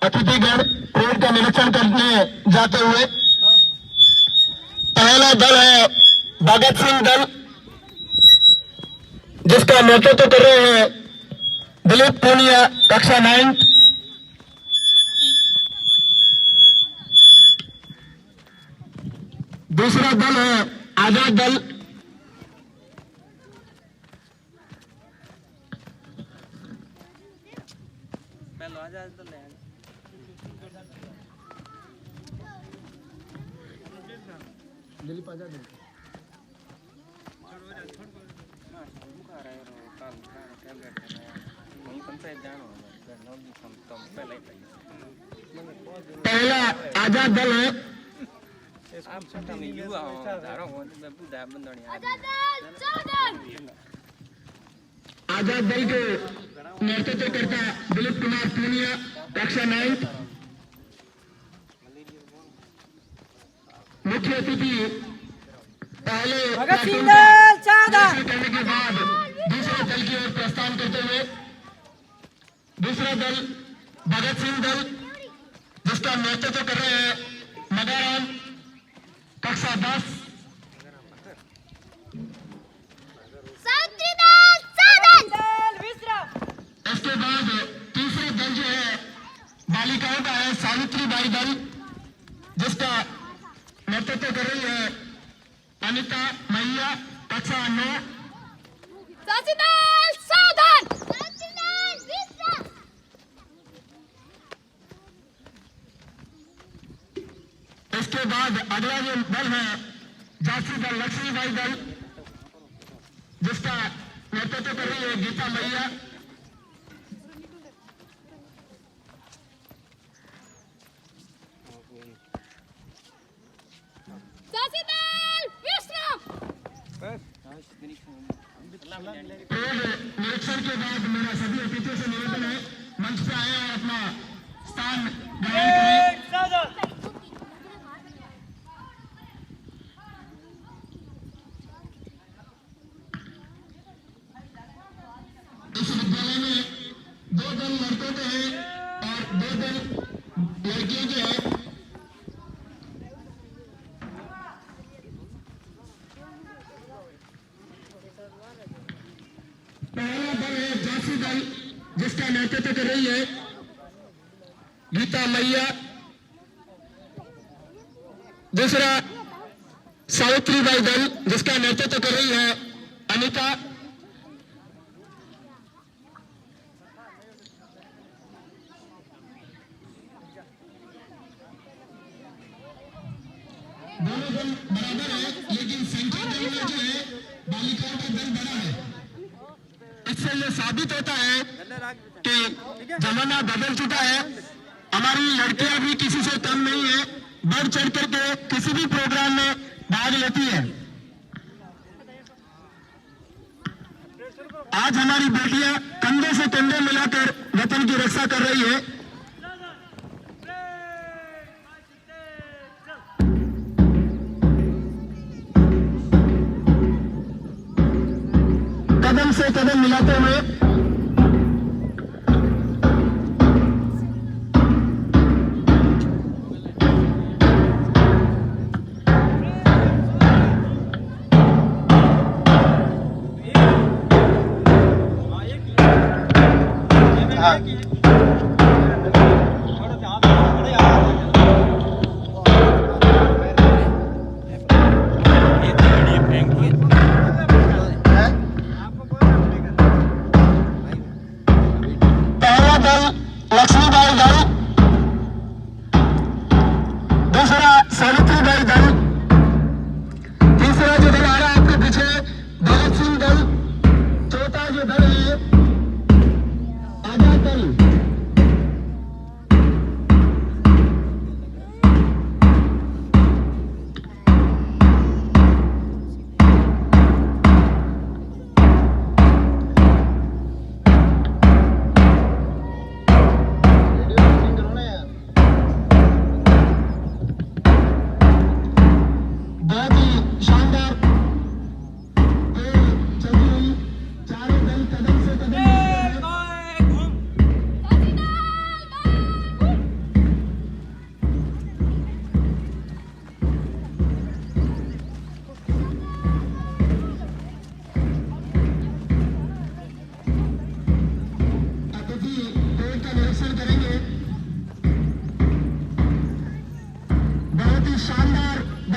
अतिथिगण parade का निरीक्षण करने जाते हुए। पहला दल है भगत सिंह दल, जिसका नेतृत्व कर रहे हैं दिलीप पूनिया, कक्षा 9। दूसरा दल है आजाद दल, दिलीप आजाद दल। पहला आजाद दल है। आजाद दल के नेतृत्वकर्ता दिलीप कुमार पूनिया, कक्षा 9। मुख्य अतिथि पहले भगत सिंह दल करने के बाद दूसरे दल की ओर प्रस्थान करते हुए। दूसरा दल भगत सिंह दल, जिसका नेतृत्व कर रहे हैं मदाराम, कक्षा 10। इसके बाद तीसरा दल जो है बालिकाओं का है, सावित्री बाई दल, जिसका नेतृत्व कर रही है अनिता मैया, कक्षा 9। इसके बाद अगला जो दल है झांसी दल, लक्ष्मीबाई दल, जिसका नेतृत्व कर रही है गीता मैया। निरीक्षण के बाद मेरा सभी अतिथियों से निवेदन है मंच पे आए और अपना स्थान ग्रहण करें। इस विद्यालय में 2 दल लड़कों के हैं और 2 दल लड़कियों के हैं। पहला दल है झांसी दल, जिसका नेतृत्व कर रही है गीता मैया। दूसरा सावित्रीबाई दल, जिसका नेतृत्व कर रही है अनिता। दोनों दल बराबर है, लेकिन संख्या दल में जो है बालिकाओं का दल बड़ा है। इससे ये साबित होता है कि जमाना बदल चुका है। हमारी लड़कियां भी किसी से कम नहीं है, बढ़ चढ़ करके किसी भी प्रोग्राम में भाग लेती है। आज हमारी बेटियां कंधे से कंधे मिलाकर वतन की रक्षा कर रही है। कदम से कदम मिलाते हुए लक्ष्मीबाई दल, दूसरा सावित्रीबाई दल, तीसरा जो दल आ रहा है आपके पीछे भगत सिंह दल, चौथा जो दल है आजाद दल।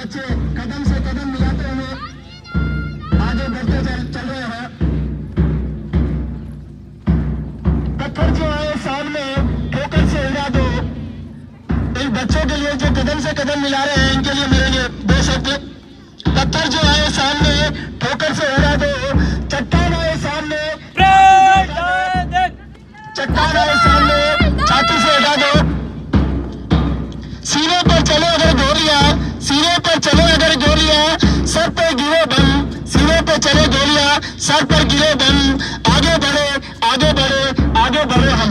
बच्चे कदम से कदम मिलाते हुए आगे बढ़ते चल रहे हैं। पत्थर जो आए सामने ठोकर से उड़ा दो। इन बच्चों के लिए जो कदम से कदम मिला रहे हैं, इनके लिए मेरे लिए 2 शब्द। पत्थर जो आए सामने ठोकर से उड़ा दो। चट्टान आए सामने, चट्टान आए सामने छाती से उड़ा दो। सीने पर चले अगर गोलियां, सीने पर चले अगर गोलियां, सर पर गिरे बम। सीने पर चले गोलियां, सर पर गिरे बम। आगे बढ़े, आगे बढ़े, आगे बढ़े हम।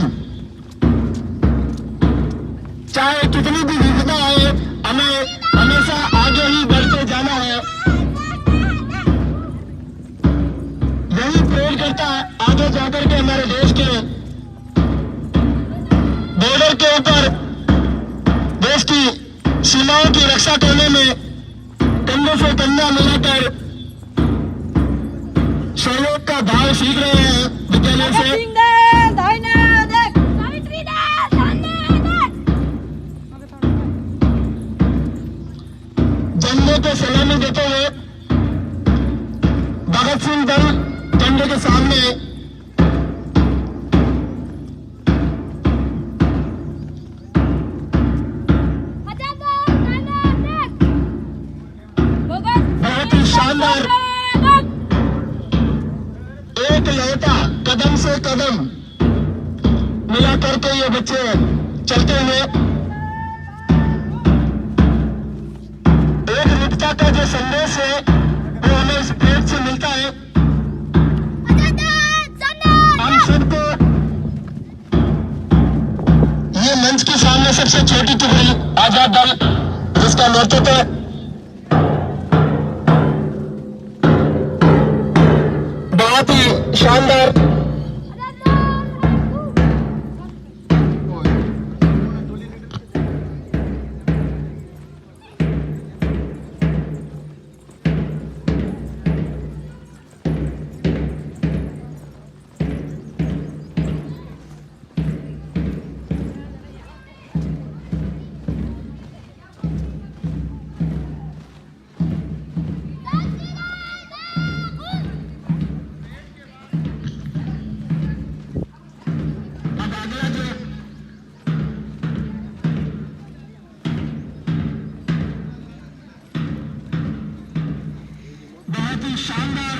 चाहे कितनी भी विपदा आए, हमें हमेशा आगे ही बढ़ते जाना है। यही प्रेरित करता है आगे जाकर के हमारे देश के बॉर्डर के ऊपर देश की सीमाओं की रक्षा करने में कंधे से कंधा मिलाकर सहयोग का भाव सीख रहे हैं विद्यालय से। झंडे को सलामी देते हुए भगत सिंह दल झंडे के सामने बहुत ही शानदार एक लौटा कदम से कदम मिला करके ये बच्चे चलते हुए एक एकता का जो संदेश है वो हमें इस पेड़ से मिलता है। हम सबको ये मंच के सामने सबसे छोटी टुकड़ी आजाद दल, जिसका नेतृत्व बहुत ही शानदार शानदार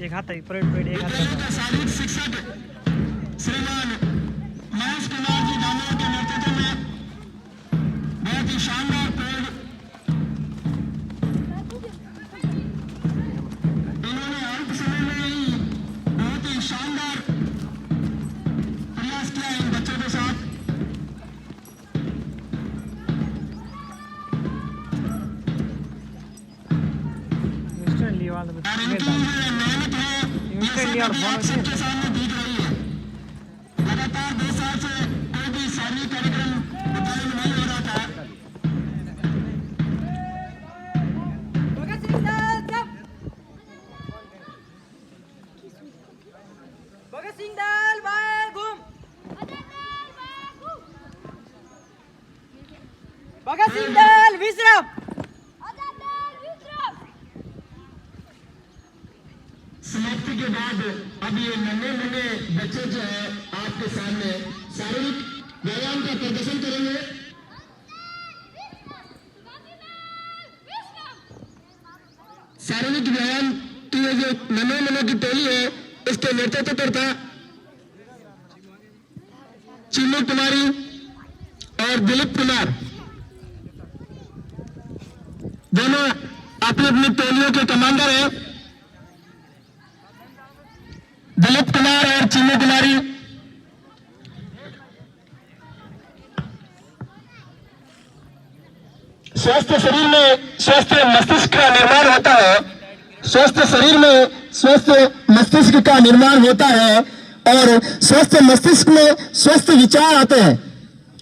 एक हाथ है परेड एक हाथ शारीरिक शिक्षक श्रीमान महेश कुमार जी दामोर के नेतृत्व में बहुत ही शानदार परेड इन्होंने अल्प समय में ही बहुत ही शानदार प्रयास किया इन बच्चों के साथ। सबके सामने दिख रही है। लगातार 2 साल से कोई भी शारीरिक कार्यक्रम विद्यालय में नहीं हो रहा था। भगत सिंह दल बाहर घूम। भगत सिंह दल विश्राम। समाप्ति के बाद अब ये नन्हे बच्चे जो है आपके सामने शारीरिक व्यायाम का प्रदर्शन करेंगे। शारीरिक व्यायाम की ये जो नन्हे की टोली है, इसके नेतृत्व करता चिन्नू कुमारी और दिलीप कुमार, दोनों अपनी अपनी टोलियों के कमांडर हैं। दिलीप कुमार और चिन्नू कुमारी स्वस्थ शरीर में स्वस्थ मस्तिष्क का निर्माण होता है। स्वस्थ शरीर में स्वस्थ मस्तिष्क का निर्माण होता है और स्वस्थ मस्तिष्क में स्वस्थ विचार आते हैं।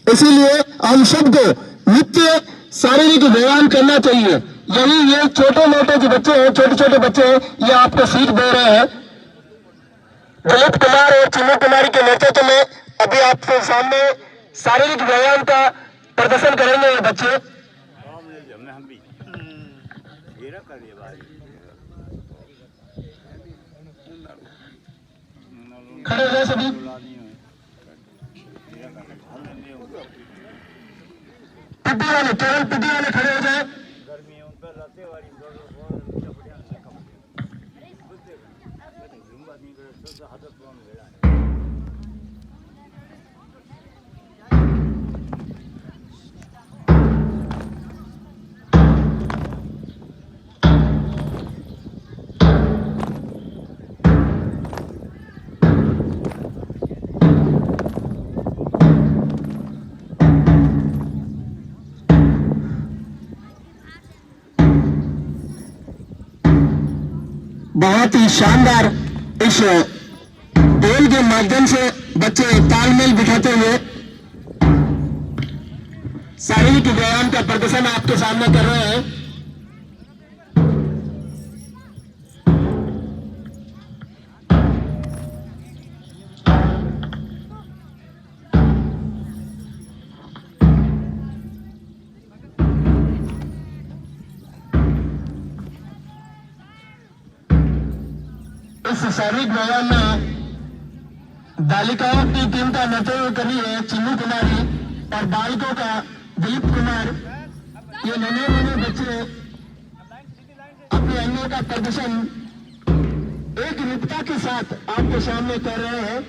इसीलिए हम सबको नित्य शारीरिक व्यायाम करना चाहिए। यही ये छोटे मोटे जो बच्चे हैं, छोटे छोटे बच्चे हैं, ये आपको सीख दे रहे हैं। दिलीप कुमार और चिन्नू कुमारी के नेतृत्व में अभी आपके सामने शारीरिक व्यायाम का प्रदर्शन करेंगे ये बच्चे। खड़े हो जाए सभी। पिटी वाले, केवल पिटी वाले खड़े हो जाए। बहुत ही शानदार इस खेल के माध्यम से बच्चे तालमेल बिठाते हुए शारीरिक व्यायाम का प्रदर्शन आपके सामने कर रहे हैं। इस शारीरिक व्यायाम में बालिकाओं की टीम का नेतृत्व कर रही है चिन्नू कुमारी और बालकों का दिलीप कुमार। ये नन्हे बच्चे अपने अंगों का प्रदर्शन एक निपुणता के साथ आपके सामने कर रहे हैं।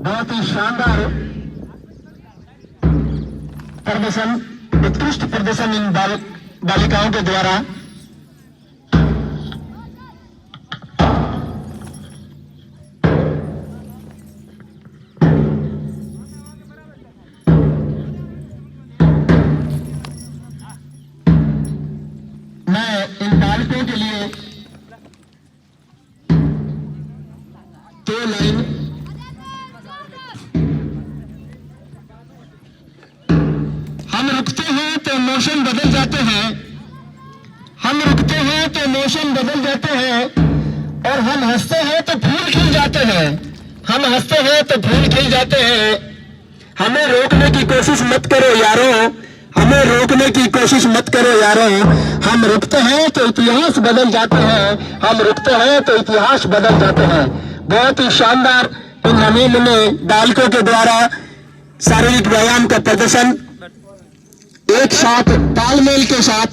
बहुत ही शानदार प्रदर्शन, उत्कृष्ट प्रदर्शन इन बालिकाओं के द्वारा। मैं इन बालकों के लिए 2 लाइन हम रुकते हैं तो मोशन बदल जाते हैं, हम रुकते हैं तो मोशन बदल जाते हैं, और हम हंसते हैं तो फूल खिल जाते हैं, हम हंसते हैं तो फूल खिल जाते हैं। हमें रोकने की कोशिश मत करो यारों, हमें रोकने की कोशिश मत करो यारों। हम रुकते हैं तो इतिहास बदल जाते हैं, हम रुकते हैं तो इतिहास बदल जाते हैं। बहुत ही शानदार इन नन्हे बालकों के द्वारा शारीरिक व्यायाम का प्रदर्शन एक साथ तालमेल के साथ